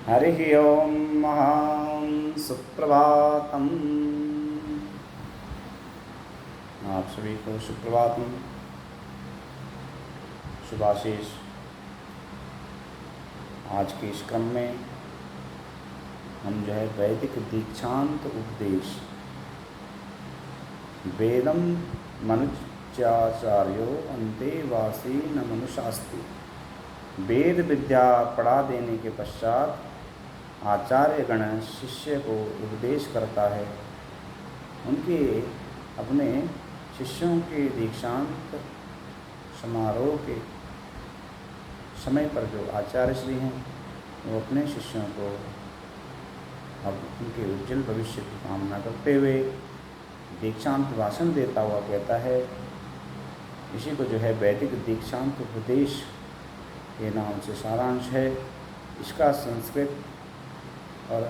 हरिः ओम सुप्रभातम। आप सभी को सुप्रभातम, शुभाशीष। आज के इस क्रम में हम जो है वैदिक दीक्षांत उपदेश वेदम मनुच्याचार्यो अंतेवासी न मनुशास्ति। वेद विद्या पढ़ा देने के पश्चात आचार्य गण शिष्य को उपदेश करता है। उनके अपने शिष्यों के दीक्षांत समारोह के समय पर जो आचार्य श्री हैं वो अपने शिष्यों को अब उनके उज्जवल भविष्य की कामना करते हुए दीक्षांत भाषण देता हुआ कहता है। इसी को जो है वैदिक दीक्षांत उपदेश के नाम से सारांश है। इसका संस्कृत और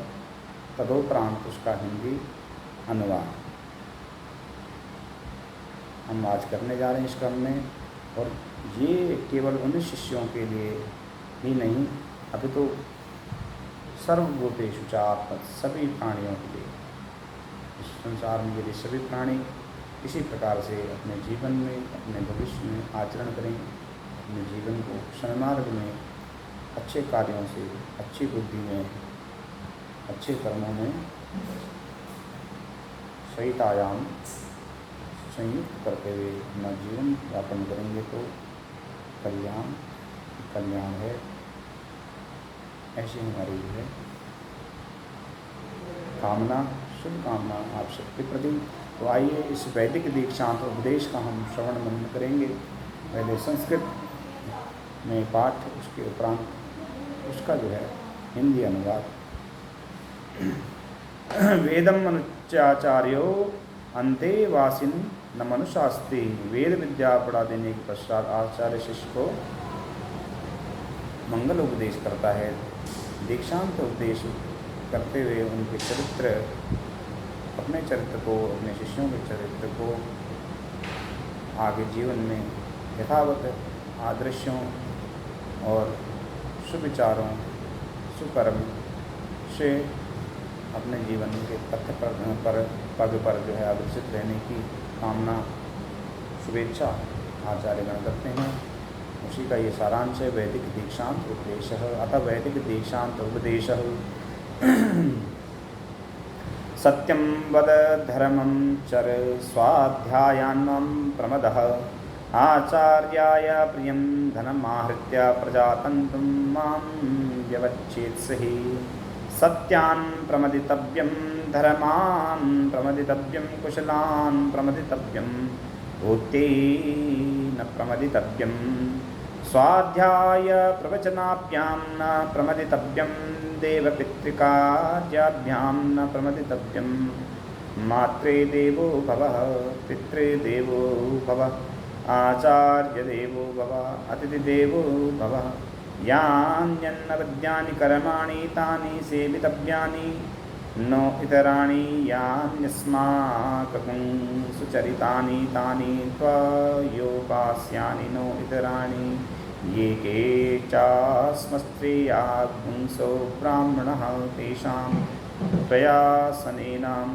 तदोपरांत उसका हिंदी अनुवाद हम आज करने जा रहे हैं इस क्रम में। और ये केवल उन शिष्यों के लिए ही नहीं, अभी तो सर्वभूतेषु च आपत्, सभी प्राणियों के लिए। इस संसार में यदि सभी प्राणी इसी प्रकार से अपने जीवन में, अपने भविष्य में आचरण करें, अपने जीवन को सन्मार्ग में अच्छे कार्यों से, अच्छी बुद्धि में, अच्छे कर्मों में सहितायाम संयुक्त करते हुए अपना जीवन यापन करेंगे तो कल्याण है। ऐसी हमारी जो है कामना, शुभकामना आप सबके प्रति। तो आइए इस वैदिक दीक्षांत उपदेश का हम श्रवण मनन करेंगे। पहले संस्कृत में पाठ, उसके उपरांत उसका जो है हिंदी अनुवाद। वेदम मनुच्याचार्यो अंतेवासिन न मनुशास्ति। वेद विद्या पढ़ा देने के पश्चात आचार्य शिष्य को मंगल उपदेश करता है। दीक्षांत उपदेश करते हुए उनके चरित्र, अपने चरित्र को, अपने शिष्यों के चरित्र को आगे जीवन में यथावत आदर्शों और सुविचारों, सुकर्म से अपने जीवन के पथ पग पर जो है अग्रसित रहने की कामना, शुभेच्छा आचार्यगण करते हैं। उसी का ये सारांश है वैदिक दीक्षांत उपदेश। अतः वैदिक दीक्षांत उपदेश सत्यं वद धर्मं चर स्वाध्यायान्नं प्रमदः आचार्याय प्रियं धनमाहृत्य प्रजातन्तुं मां व्यवच्छेत्सहि। सत्यान् प्रमदितव्यं धर्मान् प्रमदितव्यं कुशलान् प्रमदितव्यं भूतेन प्रमदितव्यं स्वाध्याय प्रवचनाभ्यां न प्रमदितव्यं देवपितृकार्याभ्यां न प्रमदितव्यं। मात्रे देवो भवः पित्रे देवो भवः आचार्य देवो भवः अतिथिदेवो भवः। यान्यन्नवद्यानि कर्माणि तानि सेवितव्यानि नो इतराणि यान्यस्माकं सुचरितानि तानि त्वयोपास्यानि नो इतराणि। ये के चास्मस्त्रिया पुंसो ब्राह्मणः तेषां प्रयासनेनां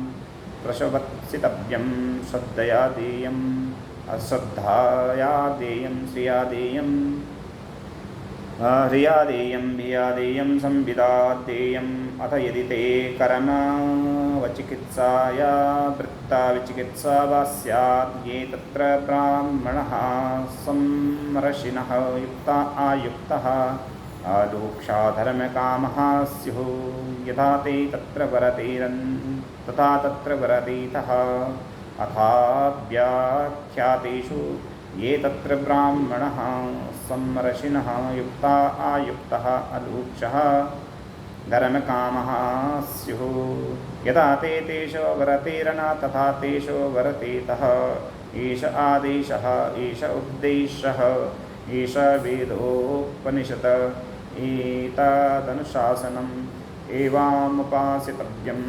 प्रशवत्सितव्यं। श्रद्धया देयम् अश्रद्धया देयं श्रिया देयं ह्रिया देयं भिया देयं संविदा देयम्। अथ यदि ते कर्म वचिकित्साया वृत्ता विचिकित्सा वा स्यात् ये तत्र ब्राह्मणः समरशिनः युक्ता आयुक्तः आदोक्षा धर्मकामः स्युः। यथा ते तत्र तथा तत्र वरतीतः। अथाव्याख्यातेषु ये तत्र ब्राह्मणः समरशिनः युक्ता आयुक्तः अलूक्षः धर्मकामः स्युः। यदा ते तेषु वरतेरन तथा तेषु वरतेतः। एष आदेशः, एष उपदेशः, एष वेदोपनिषत्, एतदनुशासनम् एवमुपासितव्यम्।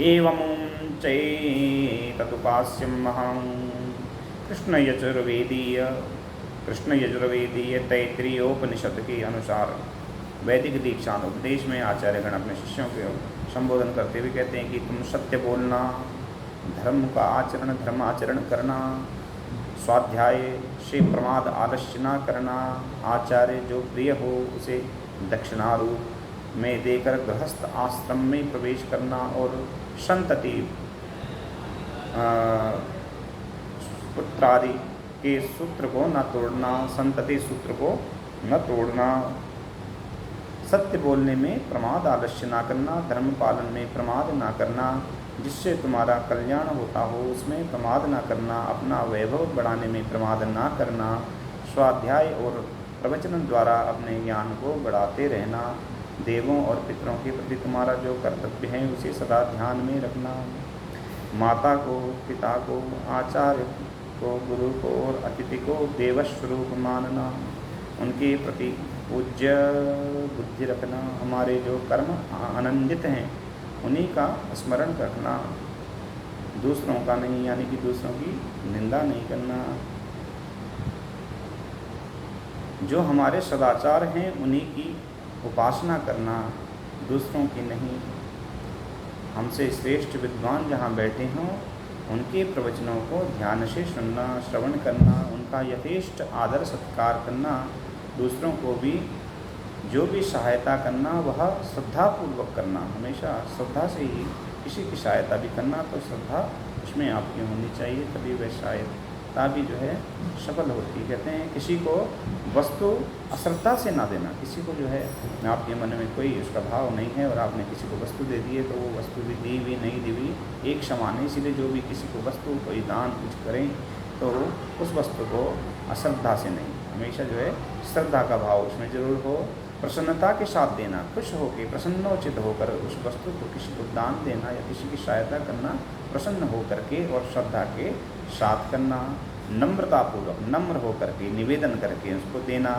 एवमुं चैतदुपास्यं महं। कृष्ण यजुर्वेदीय तैत्तिरीयोपनिषद के अनुसार वैदिक दीक्षांत उपदेश में आचार्यगण अपने शिष्यों के संबोधन करते हुए कहते हैं कि तुम सत्य बोलना, धर्म का आचरण, धर्माचरण करना, स्वाध्याय से प्रमाद आलस्य न करना, आचार्य जो प्रिय हो उसे दक्षिणारूप में देकर गृहस्थ आश्रम में प्रवेश करना, और संतति पुत्रादि के सूत्र को न तोड़ना, संतति सूत्र को न तोड़ना, सत्य बोलने में प्रमाद आलस्य ना करना, धर्म पालन में प्रमाद ना करना, जिससे तुम्हारा कल्याण होता हो उसमें प्रमाद ना करना, अपना वैभव बढ़ाने में प्रमाद ना करना, स्वाध्याय और प्रवचन द्वारा अपने ज्ञान को बढ़ाते रहना, देवों और पितरों के प्रति तुम्हारा जो कर्तव्य है उसे सदा ध्यान में रखना, माता को, पिता को, आचार्य को, गुरु को और अतिथि को देवस्वरूप मानना, उनके प्रति पूज्य बुद्धि रखना, हमारे जो कर्म आनंदित हैं उन्हीं का स्मरण रखना, दूसरों का नहीं, यानी कि दूसरों की निंदा नहीं करना, जो हमारे सदाचार हैं उन्हीं की उपासना करना, दूसरों की नहीं। हमसे श्रेष्ठ विद्वान जहाँ बैठे हों उनके प्रवचनों को ध्यान से सुनना, श्रवण करना, उनका यथेष्ट आदर सत्कार करना, दूसरों को भी जो भी सहायता करना वह श्रद्धापूर्वक करना, हमेशा श्रद्धा से ही किसी की सहायता भी करना तो श्रद्धा उसमें आपकी होनी चाहिए, तभी वह सहायता भी जो है सफल होती है। कहते हैं किसी को वस्तु अश्रद्धा से ना देना, किसी को जो है आपके मन में कोई उसका भाव नहीं है और आपने किसी को वस्तु दे दी है तो वो वस्तु भी दी हुई नहीं दी हुई एक समान है, इसलिए जो भी किसी को वस्तु कोई दान कुछ करें तो उस वस्तु को अश्रद्धा से नहीं, हमेशा जो है श्रद्धा का भाव उसमें जरूर हो, प्रसन्नता के साथ देना, खुश होकर प्रसन्नोचित होकर उस वस्तु को किसी को दान देना या किसी की सहायता करना प्रसन्न हो करके और श्रद्धा के साथ करना, नम्रतापूर्वक नम्र हो करके निवेदन करके उसको देना,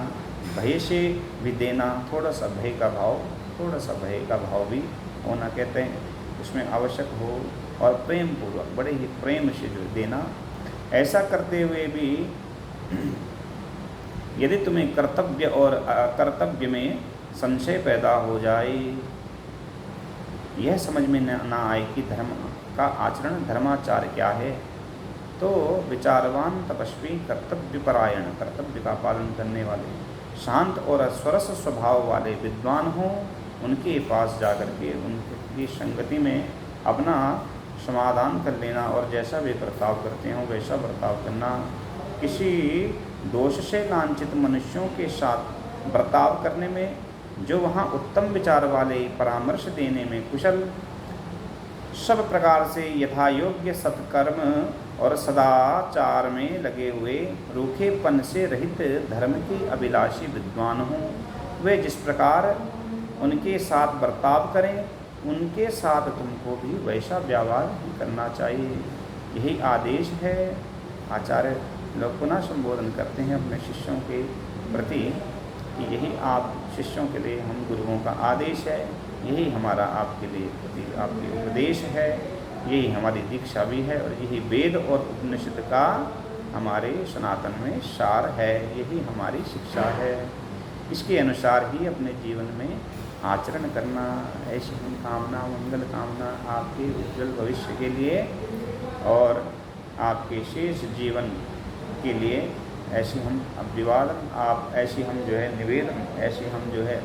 भय से भी देना, थोड़ा सा भय का भाव भी होना कहते हैं उसमें आवश्यक हो, और प्रेम पूर्वक बड़े ही प्रेम से जो देना। ऐसा करते हुए भी यदि तुम्हें कर्तव्य और अकर्तव्य में संशय पैदा हो जाए, यह समझ में न आए कि धर्म का आचरण धर्माचार क्या है, तो विचारवान तपस्वी कर्तव्यपरायण, कर्तव्य का पालन करने वाले, शांत और सरस स्वभाव वाले विद्वान हों, उनके पास जाकर के उनकी संगति में अपना समाधान कर लेना और जैसा वे बर्ताव करते हों वैसा बर्ताव करना। किसी दोष से लांछित मनुष्यों के साथ बर्ताव करने में, जो वहाँ उत्तम विचार वाले, परामर्श देने में कुशल, सब प्रकार से यथा योग्य सत्कर्म और सदाचार में लगे हुए, रूखेपन से रहित धर्म के अभिलाषी विद्वान हों, वे जिस प्रकार उनके साथ बर्ताव करें उनके साथ तुमको भी वैसा व्यवहार करना चाहिए। यही आदेश है। आचार्य लोग पुनः संबोधन करते हैं अपने शिष्यों के प्रति कि यही आप शिष्यों के लिए हम गुरुओं का आदेश है, यही हमारा आपके लिए आपके उपदेश है, यही हमारी दीक्षा भी है और यही वेद और उपनिषद का हमारे सनातन में सार है, यही हमारी शिक्षा है। इसके अनुसार ही अपने जीवन में आचरण करना। ऐसी हम कामना, मंगल कामना आपके उज्जवल भविष्य के लिए और आपके शेष जीवन के लिए ऐसी हम अभिवादन, आप ऐसी हम जो है निवेदन, ऐसी हम जो है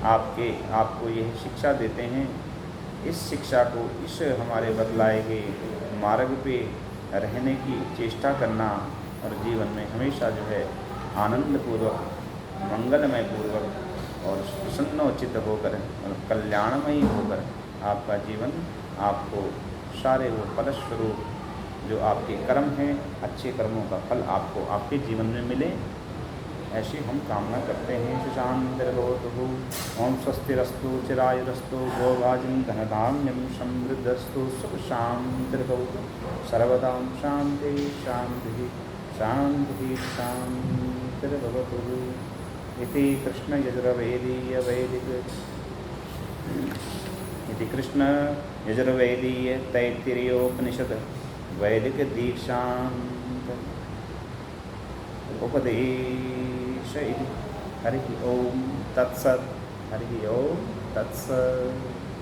आपको यह शिक्षा देते हैं। इस शिक्षा को, इस हमारे बतलाए गए मार्ग पे रहने की चेष्टा करना और जीवन में हमेशा जो है आनंदपूर्वक, मंगलमय पूर्वक और प्रसन्नोचित होकर और कल्याणमयी होकर आपका जीवन, आपको सारे वो फलस्वरूप जो आपके कर्म हैं, अच्छे कर्मों का फल आपको आपके जीवन में मिले, ऐसी हम कामना करते हैं। सुशांतिर्भवतु। ओम स्वस्तिरस्तु चिरायुरस्तु भोगाजिं धनधान्यं समृद्धस्तु। सुख शांतिर्भवतु। सर्वदा शांति शांति शांति शांतिर्भवतु। इति कृष्ण यजुर्वेदीय वैदिक इति कृष्ण यजुर्वेदीय तैत्तिरीयोपनिषद वैदिक दीक्षांत उपदेश। हरि ओम तत्सत्। हरि ओम तत्सत।